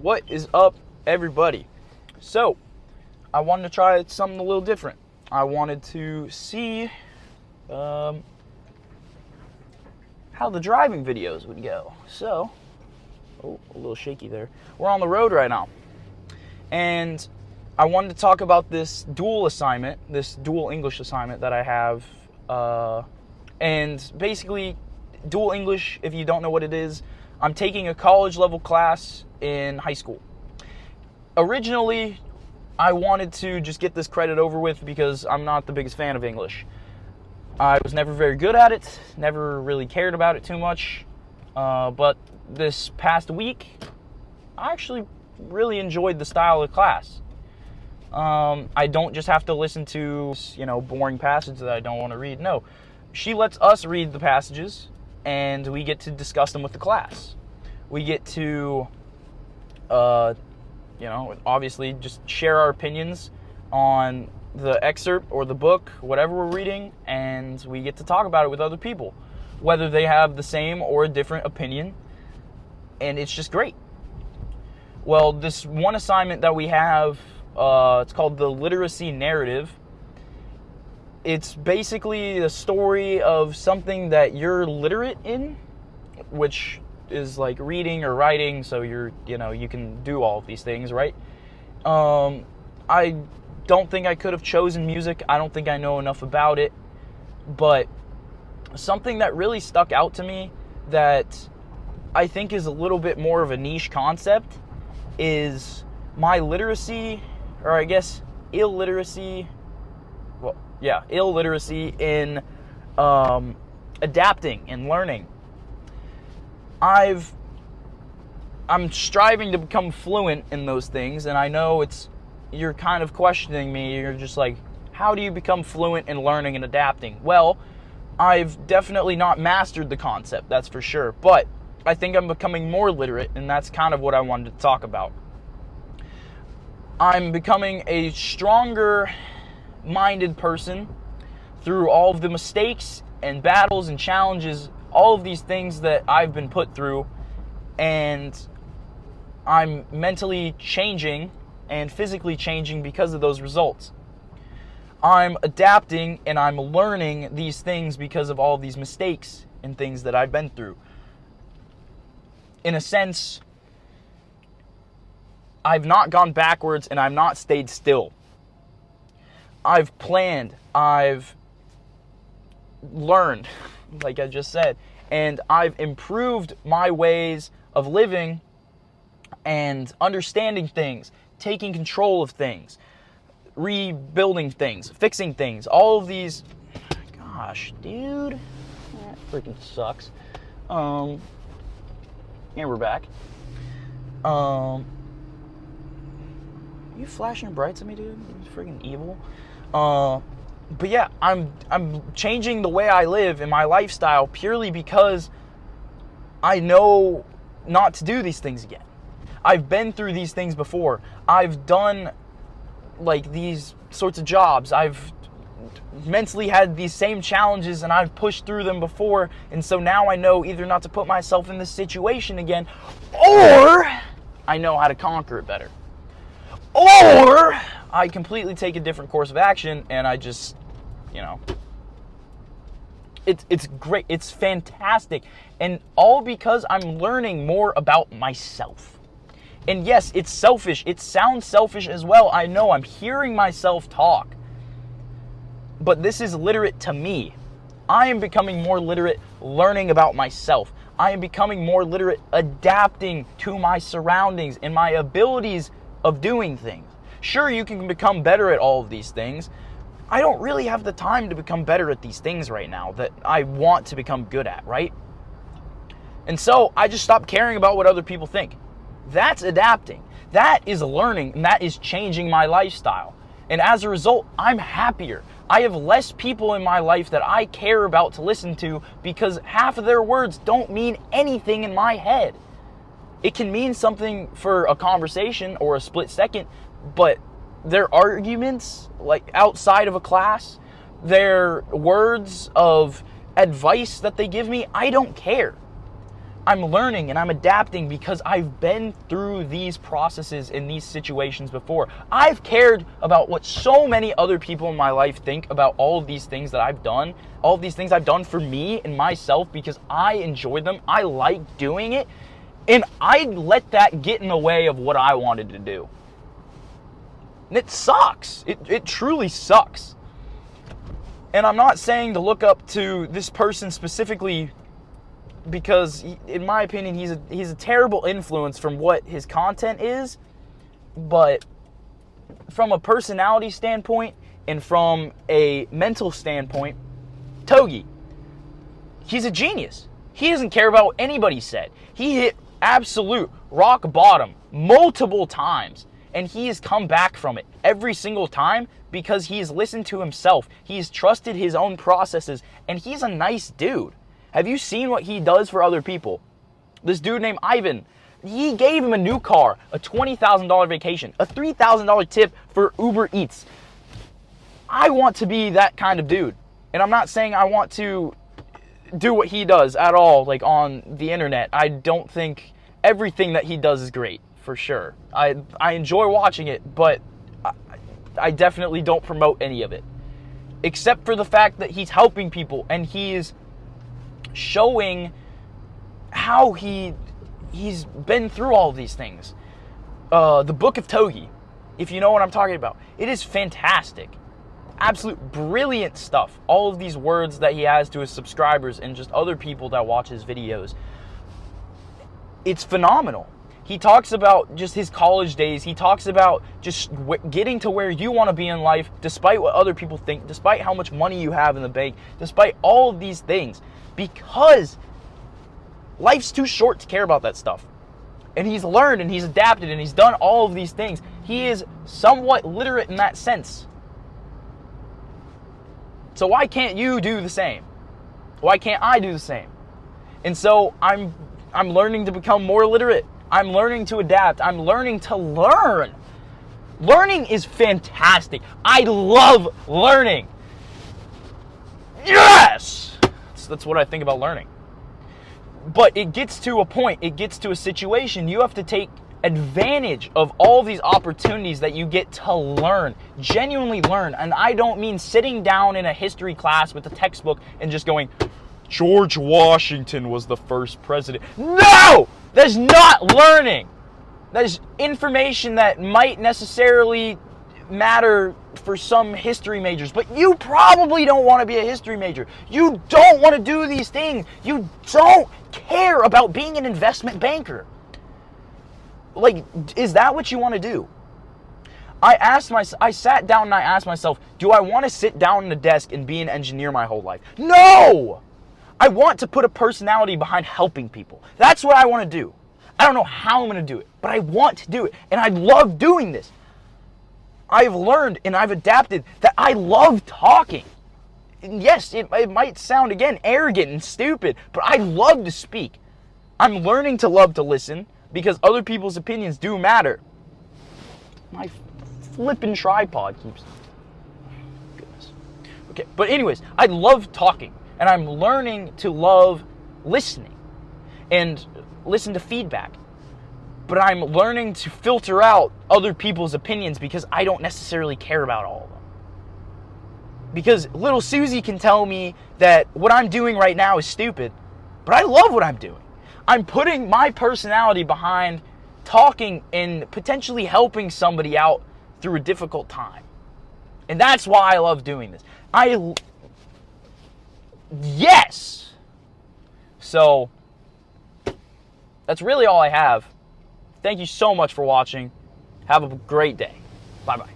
What is up, everybody? So, I wanted to try something a little different. I wanted to see how the driving videos would go. So, a little shaky there. We're on the road right now. And I wanted to talk about this dual English assignment that I have. And basically, dual English, if you don't know what it is, I'm taking a college level class in high school. Originally, I wanted to just get this credit over with because I'm not the biggest fan of English. I was never very good at it, never really cared about it too much. But this past week, I actually really enjoyed the style of class. I don't just have to listen to, boring passages that I don't want to read. No, she lets us read the passages, and we get to discuss them with the class. We get to, obviously just share our opinions on the excerpt or the book, whatever we're reading, and we get to talk about it with other people, whether they have the same or a different opinion, and it's just great. Well, this one assignment that we have, it's called the literacy narrative. It's basically a story of something that you're literate in, which is like reading or writing, so you can do all of these things, right? I don't think I could have chosen music. I don't think I know enough about it. But something that really stuck out to me that I think is a little bit more of a niche concept is my literacy, or I guess illiteracy. Illiteracy in adapting and learning. I'm striving to become fluent in those things, and I know you're kind of questioning me. You're just like, how do you become fluent in learning and adapting? Well, I've definitely not mastered the concept, that's for sure, but I think I'm becoming more literate, and that's kind of what I wanted to talk about. I'm becoming a stronger minded person through all of the mistakes and battles and challenges, all of these things that I've been put through, and I'm mentally changing and physically changing because of those results. I'm adapting and I'm learning these things because of all of these mistakes and things that I've been through. In a sense, I've not gone backwards and I've not stayed still. I've planned, I've learned, like I just said, and I've improved my ways of living and understanding things, taking control of things, rebuilding things, fixing things, all of these. Gosh, dude, that freaking sucks. And we're back. You flashing brights at me, dude? You're freaking evil. But yeah, I'm changing the way I live and my lifestyle purely because I know not to do these things again. I've been through these things before. I've done like these sorts of jobs. I've mentally had these same challenges and I've pushed through them before, and so now I know either not to put myself in this situation again, or I know how to conquer it better. Or I completely take a different course of action and I just, it's great. It's fantastic. And all because I'm learning more about myself. And yes, it's selfish. It sounds selfish as well. I know, I'm hearing myself talk. But this is literate to me. I am becoming more literate learning about myself. I am becoming more literate adapting to my surroundings and my abilities of doing things. Sure, you can become better at all of these things. I don't really have the time to become better at these things right now that I want to become good at, right? And so I just stopped caring about what other people think. That's adapting. That is learning, and that is changing my lifestyle. And as a result, I'm happier. I have less people in my life that I care about to listen to because half of their words don't mean anything in my head. It can mean something for a conversation or a split second, but their arguments, like outside of a class, their words of advice that they give me, I don't care. I'm learning and I'm adapting because I've been through these processes in these situations before. I've cared about what so many other people in my life think about all of these things that I've done, all of these things I've done for me and myself because I enjoy them. I like doing it, and I let that get in the way of what I wanted to do. And it sucks. It truly sucks. And I'm not saying to look up to this person specifically, because in my opinion he's a terrible influence from what his content is, but from a personality standpoint and from a mental standpoint, Togi, he's a genius. He doesn't care about what anybody said. He hit absolute rock bottom multiple times, and he has come back from it every single time because he's listened to himself. He's trusted his own processes, and he's a nice dude. Have you seen what he does for other people? This dude named Ivan, he gave him a new car, a $20,000 vacation, a $3,000 tip for Uber Eats. I want to be that kind of dude. And I'm not saying I want to do what he does at all, like on the internet. I don't think everything that he does is great, for sure. I enjoy watching it, but I definitely don't promote any of it. Except for the fact that he's helping people and he's showing how he's been through all of these things. The Book of Togi, if you know what I'm talking about, it is fantastic. Absolute brilliant stuff. All of these words that he has to his subscribers and just other people that watch his videos. It's phenomenal. He talks about just his college days. He talks about just getting to where you want to be in life, despite what other people think, despite how much money you have in the bank, despite all of these things. Because life's too short to care about that stuff. And he's learned and he's adapted and he's done all of these things. He is somewhat literate in that sense. So why can't you do the same? Why can't I do the same? And so I'm learning to become more literate. I'm learning to adapt. I'm learning to learn. Learning is fantastic. I love learning. Yes! That's what I think about learning. But it gets to a point, it gets to a situation, you have to take advantage of all these opportunities that you get to learn, genuinely learn. And I don't mean sitting down in a history class with a textbook and just going, George Washington was the first president. No! That's not learning. That is information that might necessarily matter for some history majors, but you probably don't want to be a history major. You don't want to do these things. You don't care about being an investment banker. Like, is that what you want to do? I sat down and I asked myself, do I want to sit down in a desk and be an engineer my whole life? No! I want to put a personality behind helping people. That's what I want to do. I don't know how I'm going to do it, but I want to do it, and I love doing this. I've learned and I've adapted that I love talking. And yes, it might sound, again, arrogant and stupid, but I love to speak. I'm learning to love to listen because other people's opinions do matter. My flippin' tripod keeps... Goodness. Okay, but anyways, I love talking, and I'm learning to love listening and listen to feedback. But I'm learning to filter out other people's opinions because I don't necessarily care about all of them. Because little Susie can tell me that what I'm doing right now is stupid, but I love what I'm doing. I'm putting my personality behind talking and potentially helping somebody out through a difficult time. And that's why I love doing this. Yes! So, that's really all I have. Thank you so much for watching. Have a great day. Bye-bye.